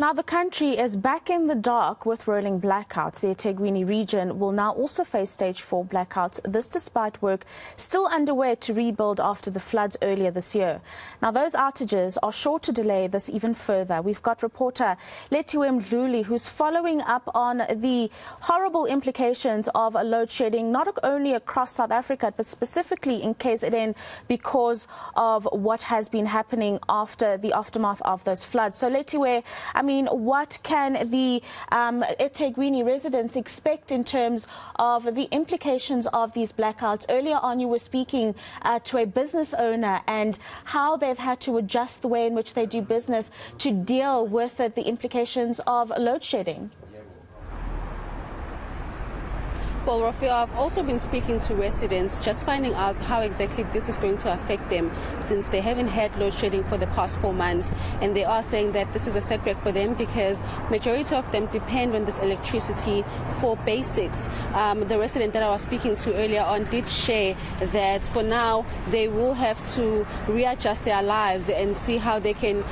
Now, the country is back in the dark with rolling blackouts. The eThekwini region will now also face stage 4 blackouts, this despite work still underway to rebuild after the floods earlier this year. Now, those outages are sure to delay this even further. We've got reporter Lethiwe Mdluli, who's following up on the horrible implications of load shedding, not only across South Africa, but specifically in KZN because of what has been happening after the aftermath of those floods. So, Lethiwe, what can the eThekwini residents expect in terms of the implications of these blackouts? Earlier on, you were speaking to a business owner and how they've had to adjust the way in which they do business to deal with the implications of load shedding. Well, Rafael, I've also been speaking to residents, just finding out how exactly this is going to affect them, since they haven't had load shedding for the past 4 months. And they are saying that this is a setback for them because majority of them depend on this electricity for basics. The resident that I was speaking to earlier on did share that for now they will have to readjust their lives and see how they can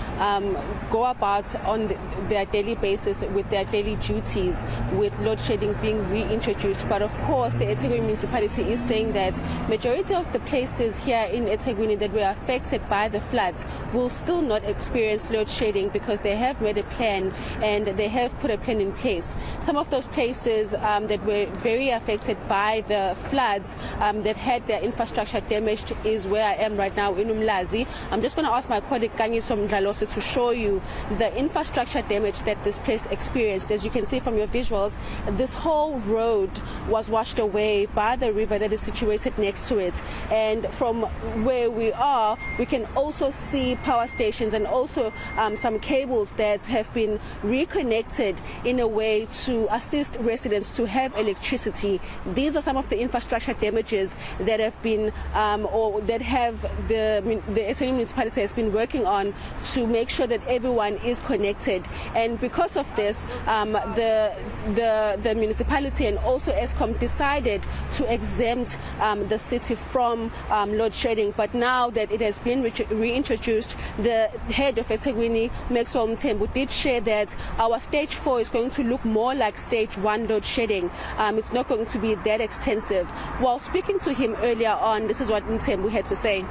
go about on their daily basis with their daily duties, with load shedding being reintroduced. But of course, the eThekwini municipality is saying that majority of the places here in eThekwini that were affected by the floods will still not experience load shedding because they have made a plan and they have put a plan in place. Some of those places that were very affected by the floods that had their infrastructure damaged is where I am right now in Umlazi. I'm just going to ask my colleague Kanyiso Mdluli to show you the infrastructure damage that this place experienced. As you can see from your visuals, this whole road was washed away by the river that is situated next to it. And from where we are, we can also see power stations and also some cables that have been reconnected in a way to assist residents to have electricity. These are some of the infrastructure damages that have been or that have the eThekwini municipality has been working on to make sure that everyone is connected. And because of this, the municipality and also ESCOM decided to exempt the city from load shedding. But now that it has been reintroduced, the head of eThekwini, Maxwell Mthembu, did share that our stage 4 is going to look more like stage 1 load shedding. It's not going to be that extensive. While speaking to him earlier on, this is what Mthembu had to say.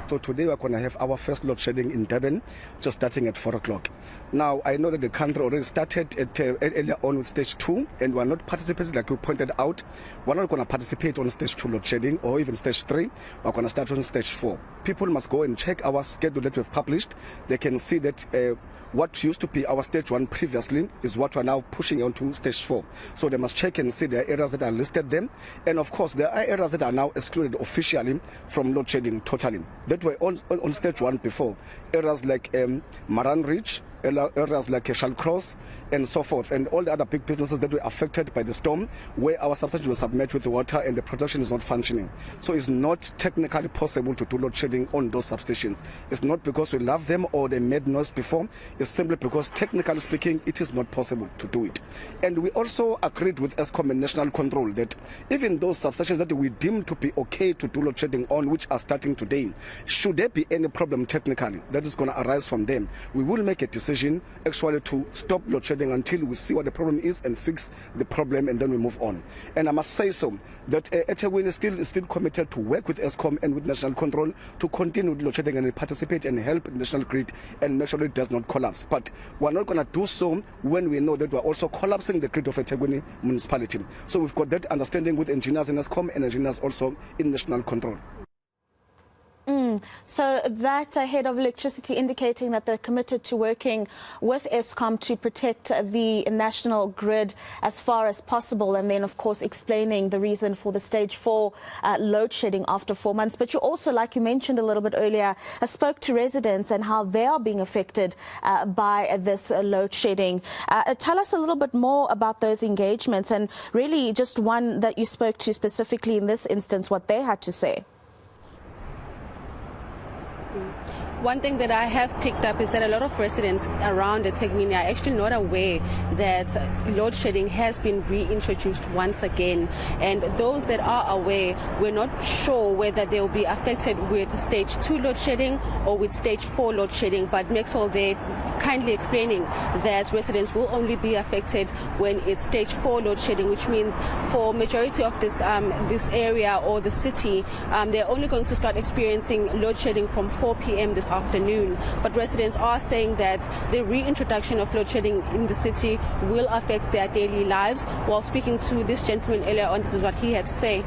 So today we're going to have our first load shedding in Durban, just starting at 4 o'clock. Now, I know that the country already started earlier on with stage 2, and we're not participating, like you pointed out. We're not going to participate on stage 2 load shedding or even stage 3. We're going to start on stage 4. People must go and check our schedule that we've published. They can see that what used to be our stage 1 previously is what we're now pushing on to stage 4. So they must check and see the areas that are listed there. And of course, there are areas that are now excluded officially from load shedding totally. That were on stage 1 before. Areas like Maran Ridge, areas like Shall Cross and so forth, and all the other big businesses that were affected by the storm, where our substation was submerged with the water and the production is not functioning. So it's not technically possible to do load shedding on those substations. It's not because we love them or they made noise before. It's simply because technically speaking, it is not possible to do it. And we also agreed with ESCOM and National Control that even those substations that we deem to be okay to do load shedding on, which are starting today, should there be any problem technically that is going to arise from them, we will make a decision actually to stop load shedding until we see what the problem is and fix the problem, and then we move on. And I must say so that eThekwini is still committed to work with ESCOM and with National Control to continue with load shedding and participate and help the national grid and make sure it does not collapse. But we're not going to do so when we know that we're also collapsing the grid of eThekwini municipality. So we've got that understanding with engineers in ESCOM and engineers also in National Control. So that head of electricity indicating that they're committed to working with ESCOM to protect the national grid as far as possible, and then of course explaining the reason for the stage 4 load shedding after 4 months. But you also, like you mentioned a little bit earlier, spoke to residents and how they are being affected by this load shedding. Tell us a little bit more about those engagements, and really just one that you spoke to specifically in this instance, what they had to say. One thing that I have picked up is that a lot of residents around eThekwini are actually not aware that load shedding has been reintroduced once again. And those that are aware, we're not sure whether they will be affected with stage 2 load shedding or with stage 4 load shedding. But Maxwell, they're kindly explaining that residents will only be affected when it's stage 4 load shedding, which means for majority of this area or the city, they're only going to start experiencing load shedding from 4 p.m. this afternoon. But residents are saying that the reintroduction of load shedding in the city will affect their daily lives. While speaking to this gentleman earlier on, this is what he had to say.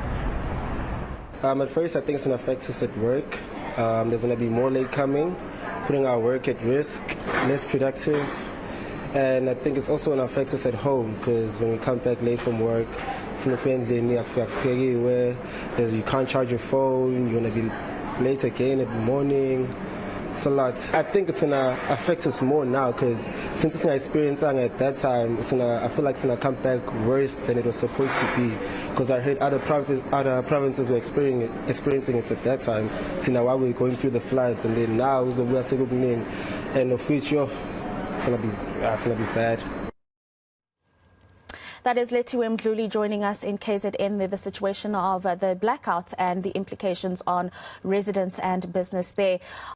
At first, I think it's going to affect us at work. There's going to be more late coming, putting our work at risk, less productive. And I think it's also going to affect us at home, because when we come back late from work, from the family, where you can't charge your phone, you're going to be late again in the morning. It's a lot. I think it's going to affect us more now, because since it's not experiencing at that time, I feel like it's going to come back worse than it was supposed to be. Because I heard other provinces were experiencing it at that time. So now while we're going through the floods, and then now we are seeing, and of which it's going to be bad. That is Lethiwe Mdluli joining us in KZN with the situation of the blackouts and the implications on residents and business there.